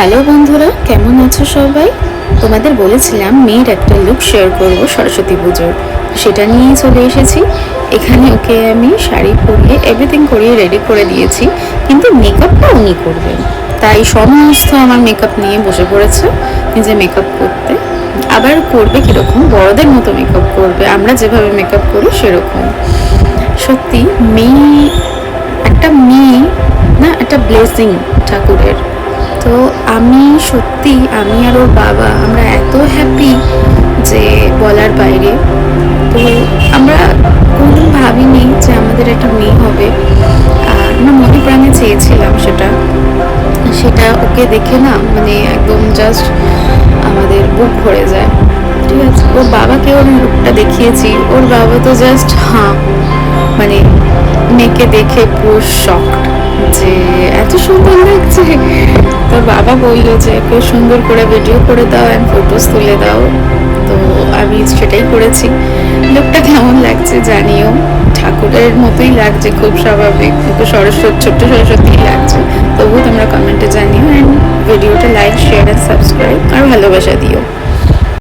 Hello বন্ধুরা, কেমন আছো সবাই? তোমাদের বলেছিলাম মেয়ের একটা লুক শেয়ার করব সরস্বতী পুজোর, সেটা নিয়েই চলে এসেছি। এখানে ওকে আমি শাড়ি পরিয়ে এভরিথিং করিয়ে রেডি করে দিয়েছি, কিন্তু মেকআপটা উনি করবেন। তাই সমস্ত আমার মেকআপ নিয়ে বসে পড়েছে নিজে মেকআপ করতে। আবার করবে কীরকম, বড়দের মতো মেকআপ করবে, আমরা যেভাবে মেকআপ করি সেরকম। সত্যি একটা মেয়ে না, একটা ব্লেসিং ঠাকুরের। তো আমি আর ওর বাবা আমরা এত হ্যাপি যে বলার বাইরে। তো আমরা কোনোদিন ভাবিনি যে আমাদের একটা মেয়ে হবে, আর আমরা মনে প্রাণে চেয়েছিলাম সেটা। ওকে দেখে না, মানে একদম জাস্ট আমাদের বুক ভরে যায়। ঠিক আছে, ওর বাবাকে ওর লুকটা দেখিয়েছি, ওর বাবা তো জাস্ট মানে মেয়েকে দেখে পুরো শকড যে এত সুন্দর লাগছে। তো বাবা বললো যে কেউ সুন্দর করে ভিডিও করে দাও অ্যান্ড ফটোস তুলে দাও। তো আমি সেটাই করেছি। লুকটা কেমন লাগছে জানিও, ঠাকুরের মতোই লাগছে, খুব স্বাভাবিক, কিন্তু ছোট্ট সরস্বতী লাগছে। তবুও তোমরা কমেন্টে জানিও, অ্যান্ড ভিডিওটা লাইক, শেয়ার অ্যান্ড সাবস্ক্রাইব আর ভালোবাসা দিও।